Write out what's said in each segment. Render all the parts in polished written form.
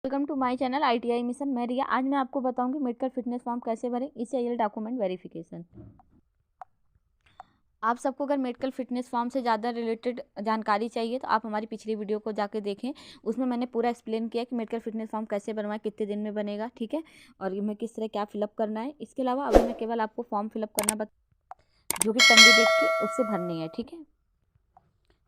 Welcome to my channel ITI मिशन। मैं रिया। आज मैं आपको बताऊंगी मेडिकल फिटनेस फॉर्म कैसे भरें, ECIL डॉक्यूमेंट वेरिफिकेशन। आप सबको अगर मेडिकल फिटनेस फॉर्म से ज़्यादा रिलेटेड जानकारी चाहिए तो आप हमारी पिछली वीडियो को जाके देखें। उसमें मैंने पूरा एक्सप्लेन किया कि मेडिकल फिटनेस फॉर्म कैसे बनवाएं, कितने दिन में बनेगा, ठीक है, और मैं किस तरह क्या फिलअप करना है। इसके अलावा अभी मैं केवल आपको फॉर्म फिलअप करना जो कि कैंडिडेट की उससे भरनी है, ठीक है।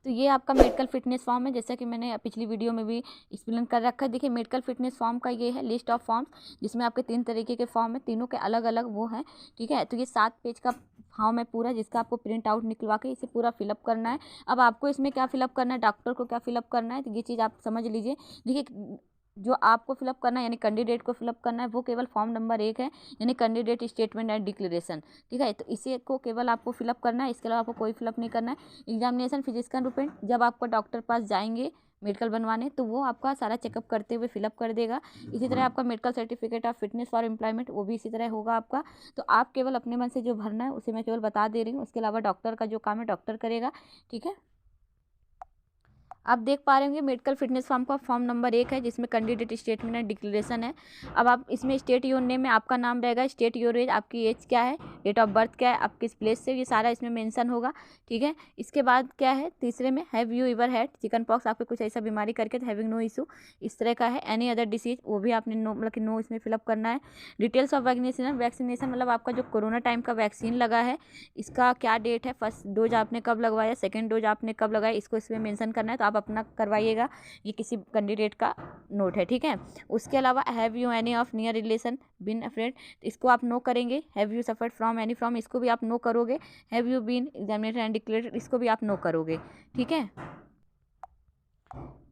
तो ये आपका मेडिकल फिटनेस फॉर्म है, जैसा कि मैंने पिछली वीडियो में भी एक्सप्लेन कर रखा है। देखिए, मेडिकल फिटनेस फॉर्म का ये है लिस्ट ऑफ फॉर्म्स, जिसमें आपके 3 तरीके के फॉर्म है, तीनों के अलग अलग वो हैं, ठीक है। तो ये 7 पेज का फॉर्म है पूरा, जिसका आपको प्रिंट आउट निकलवा के इसे पूरा फिलअप करना है। अब आपको इसमें क्या फिलअप करना है, डॉक्टर को क्या फिलअप करना है, तो ये चीज़ आप समझ लीजिए। देखिए, जो आपको फिलअप करना है यानी कैंडिडेट को फिलअप करना है वो केवल फॉर्म नंबर 1 है, यानी कैंडिडेट स्टेटमेंट एंड डिक्लेरेशन, ठीक है। तो इसे को केवल आपको फिलअप करना है, इसके अलावा आपको कोई फिलअप नहीं करना है। एग्जामिनेशन फिजिकल रूपेंट जब आपको डॉक्टर पास जाएंगे मेडिकल बनवाने तो वो आपका सारा चेकअप करते हुए फिलअप कर देगा। इसी तरह आपका medical certificate of fitness for employment वो भी इसी तरह होगा आपका। तो आप केवल अपने मन से जो भरना है उसे मैं केवल बता दे रही हूँ, उसके अलावा डॉक्टर का जो काम है डॉक्टर करेगा, ठीक है। आप देख पा रहे होंगे मेडिकल फिटनेस फॉर्म का फॉर्म नंबर 1 है, जिसमें कैंडिडेट स्टेटमेंट एंड डिक्लेरेशन है। अब आप इसमें स्टेट योर नेम में आपका नाम रहेगा, स्टेट योर एज, आपकी एज क्या है, डेट ऑफ बर्थ क्या है, आप किस प्लेस से, ये सारा इसमें मेंशन होगा, ठीक है। इसके बाद क्या है, तीसरे में have you ever had chicken pox, आपको कुछ ऐसा बीमारी करके तो हैविंग नो इशू इस तरह का है। एनी अदर डिसीज वो भी आपने नो मतलब कि नो इसमें फिलअप करना है। डिटेल्स ऑफ वैक्सीनेशन मतलब आपका जो कोरोना टाइम का वैक्सीन लगा है इसका क्या डेट है, फर्स्ट डोज आपने कब लगवाया, सेकेंड डोज आपने कब लगाया, इसको इसमें मेंशन करना है। तो आप अपना करवाइएगा, ये किसी कैंडिडेट का नोट है, ठीक है। उसके अलावा have you any of near relation been afraid, इसको आप नो करेंगे। Have you suffered from any from, इसको भी आप नो करोगे। Have you been examinated and declared, इसको भी आप नो करोगे, ठीक है।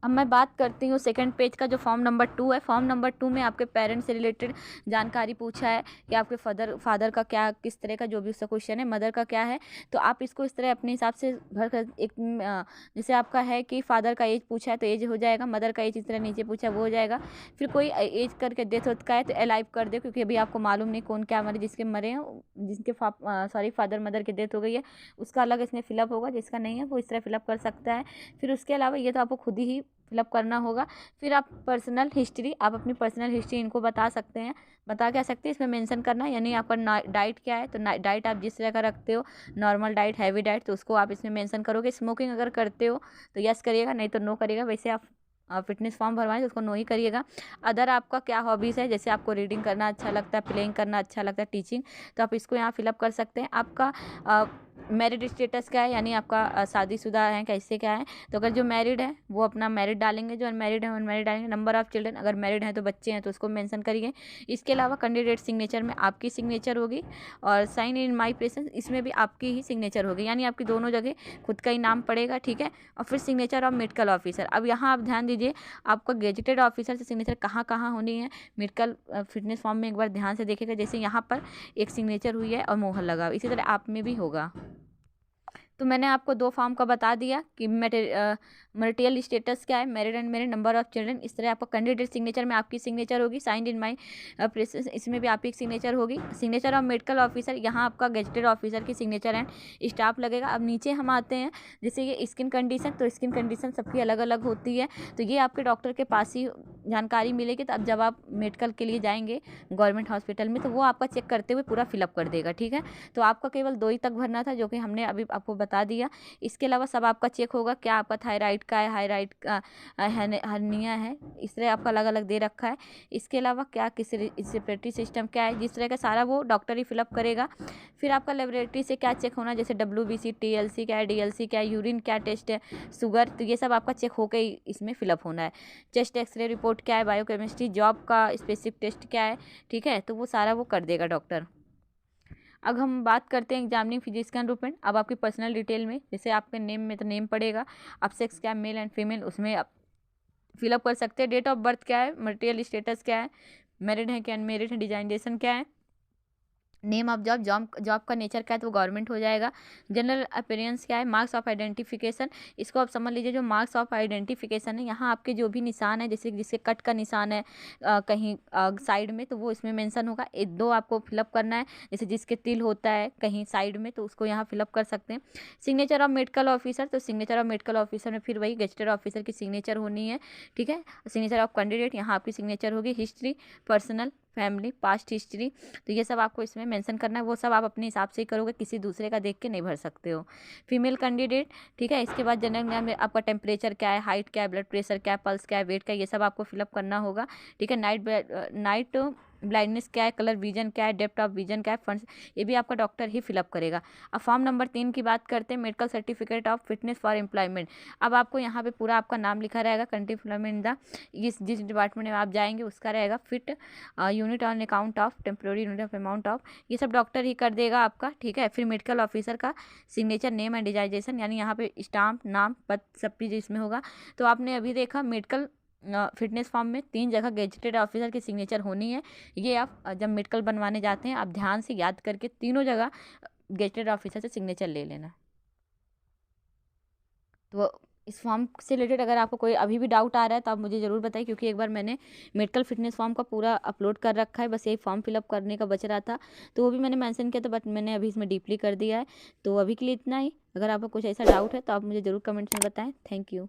अब मैं बात करती हूँ सेकंड पेज का जो फॉर्म नंबर 2 है। फॉर्म नंबर 2 में आपके पेरेंट्स से रिलेटेड जानकारी पूछा है कि आपके फादर का क्या, किस तरह का जो भी उसका क्वेश्चन है, मदर का क्या है। तो आप इसको इस तरह अपने हिसाब से भर कर जैसे आपका है कि फादर का एज पूछा है तो एज हो जाएगा, मदर का एज इस तरह नीचे पूछा है वो हो जाएगा। फिर कोई एज करके डेथ होता का है तो अलाइव कर दे, क्योंकि अभी आपको मालूम नहीं कौन क्या मरे, जिसके मरे हैं, जिनके फादर मदर की डेथ हो गई है उसका अलग इसमें फिलअप होगा, जिसका नहीं है वो इस तरह फिलअप कर सकता है। फिर उसके अलावा ये तो आपको खुद ही फिलअप करना होगा। फिर आप पर्सनल हिस्ट्री, आप अपनी पर्सनल हिस्ट्री इनको बता सकते हैं, बता क्या सकते हैं इसमें मेंशन करना, यानी आपका डाइट क्या है, तो डाइट आप जिस तरह का रखते हो, नॉर्मल डाइट, हैवी डाइट, तो उसको आप इसमें मेंशन करोगे। स्मोकिंग अगर करते हो तो यस करिएगा, नहीं तो नो करिएगा। वैसे आप फिटनेस फॉर्म भरवाएं तो उसको नो ही करिएगा। अदर आपका क्या हॉबीज़ है, जैसे आपको रीडिंग करना अच्छा लगता है, प्लेइंग करना अच्छा लगता है, टीचिंग, तो आप इसको यहाँ फिलअप कर सकते हैं। आपका मैरिड स्टेटस क्या है, यानी आपका शादीशुदा है कैसे क्या है, तो अगर जो मैरिड है वो अपना मैरिड डालेंगे, जो अनमैरिड है अनमैरिड डालेंगे। नंबर ऑफ चिल्ड्रन, अगर मैरिड हैं तो बच्चे हैं तो उसको मेंशन करिए। इसके अलावा कैंडिडेट सिग्नेचर में आपकी सिग्नेचर होगी, और साइन इन माई प्रेजेंस इसमें भी आपकी ही सिग्नेचर होगी, यानी आपकी दोनों जगह खुद का ही नाम पड़ेगा, ठीक है। और फिर सिग्नेचर ऑफ मेडिकल ऑफिसर। अब यहाँ आप ध्यान दीजिए, आपका गेजेटेड ऑफिसर से सिग्नेचर कहाँ कहाँ होनी है मेडिकल फिटनेस फॉर्म में, एक बार ध्यान से देखिएगा। जैसे यहाँ पर एक सिग्नेचर हुई है और मोहर लगा, इसी तरह आप में भी होगा। तो मैंने आपको 2 फॉर्म का बता दिया कि मटेरियल स्टेटस क्या है, married and married, number of children, इस तरह आपका कैंडिडेट सिग्नेचर में आपकी सिग्नेचर होगी, साइंड इन माई प्रेजेंस इसमें भी आपकी सिग्नेचर होगी। सिग्नेचर ऑफ मेडिकल ऑफिसर, यहाँ आपका गेजेटेड ऑफिसर की सिग्नेचर एंड स्टाफ लगेगा। अब नीचे हम आते हैं, जैसे ये स्किन कंडीशन, तो स्किन कंडीशन सबकी अलग अलग होती है, तो ये आपके डॉक्टर के पास ही जानकारी मिलेगी। तो अब जब आप मेडिकल के लिए जाएंगे गवर्नमेंट हॉस्पिटल में तो वो आपका चेक करते हुए पूरा फिलअप कर देगा, ठीक है। तो आपका केवल 2 ही तक भरना था, जो कि हमने अभी आपको बता दिया। इसके अलावा सब आपका चेक होगा, क्या आपका थायराइड का है, हाइराइड का हर्निया है, इस तरह आपका अलग अलग दे रखा है। इसके अलावा क्या किस रेस्पिरेटरी सिस्टम क्या है, जिस तरह का सारा वो डॉक्टर ही फिलअप करेगा। फिर आपका लेबोरेटरी से क्या चेक होना, जैसे WBC, TLC क्या है, DLC क्या है, यूरिन क्या टेस्ट है, शुगर, तो ये सब आपका चेक होकर ही इसमें फिलअप होना है। चेस्ट एक्सरे रिपोर्ट क्या है, बायोकेमिस्ट्री, जॉब का स्पेसिफिक टेस्ट क्या है, ठीक है, तो वो सारा वो कर देगा डॉक्टर। अब हम बात करते हैं एग्जामिनिंग फिजिशियन रूपेंट। अब आपकी पर्सनल डिटेल में, जैसे आपके नेम में तो नेम पड़ेगा, आप सेक्स क्या है, मेल एंड फीमेल, उसमें आप फिलअप कर सकते हैं। डेट ऑफ बर्थ क्या है, मटेरियल स्टेटस क्या है, मैरिड है क्या अनमेरिड है, डिजाइनेशन क्या है, नेम ऑफ जॉब, जॉब का नेचर क्या है तो वो गवर्नमेंट हो जाएगा। जनरल अपीयरेंस क्या है, मार्क्स ऑफ आइडेंटिफिकेशन, इसको आप समझ लीजिए जो मार्क्स ऑफ आइडेंटिफिकेशन है, यहाँ आपके जो भी निशान है, जैसे जिसके कट का निशान है कहीं साइड में, तो वो इसमें मेंशन होगा। एक दो आपको फिलअप करना है, जैसे जिसके तिल होता है कहीं साइड में तो उसको यहाँ फिलअप कर सकते हैं। सिग्नेचर ऑफ मेडिकल ऑफिसर, तो सिग्नेचर ऑफ मेडिकल ऑफिसर में फिर वही गेजेटेड ऑफिसर की सिग्नेचर होनी है, ठीक है। सिग्नेचर ऑफ कैंडिडेट, यहाँ आपकी सिग्नेचर होगी। History, personal, family, past history, तो ये सब आपको इसमें मेंशन करना है। वो सब आप अपने हिसाब से ही करोगे, किसी दूसरे का देख के नहीं भर सकते हो। फीमेल कैंडिडेट, ठीक है। इसके बाद जनरल ज्ञान में आपका टेम्परेचर क्या है, हाइट क्या है, ब्लड प्रेशर क्या है, पल्स क्या है, वेट क्या है, ये सब आपको फिलअप करना होगा, ठीक है। नाइट ब्लाइंडनेस क्या है, कलर विजन क्या है, डेप्थ ऑफ विजन क्या है, फंड्स, ये भी आपका डॉक्टर ही फिलअप करेगा। अब फॉर्म नंबर 3 की बात करते हैं, medical certificate of fitness for employment. अब आपको यहाँ पे पूरा आपका नाम लिखा रहेगा, कंट्री एम्प्लॉयमेंट द, जिस डिपार्टमेंट में आप जाएंगे उसका रहेगा। Fit unit on account of temporary unit of amount of, ये सब डॉक्टर ही कर देगा आपका, ठीक है। फिर मेडिकल ऑफिसर का सिग्नेचर, नेम एंड डिजाइजेशन, यानी यहाँ पे स्टाम्प, नाम, पद, सब चीज़ इसमें होगा। तो आपने अभी देखा मेडिकल फिटनेस फॉर्म में 3 जगह गेजेटेड ऑफिसर की सिग्नेचर होनी है। ये आप जब मेडिकल बनवाने जाते हैं आप ध्यान से याद करके तीनों जगह गेजेटेड ऑफिसर से सिग्नेचर ले लेना। तो इस फॉर्म से रिलेटेड अगर आपको कोई अभी भी डाउट आ रहा है तो आप मुझे ज़रूर बताइए, क्योंकि एक बार मैंने मेडिकल फिटनेस फॉर्म का पूरा अपलोड कर रखा है, बस यही फॉर्म फिलअप करने का बच रहा था, तो वो भी मैंने मेंशन किया था, बट मैंने अभी इसमें डीपली कर दिया है। तो अभी के लिए इतना ही। अगर आपको कुछ ऐसा डाउट है तो आप मुझे ज़रूर कमेंट्स में बताएं। Thank you.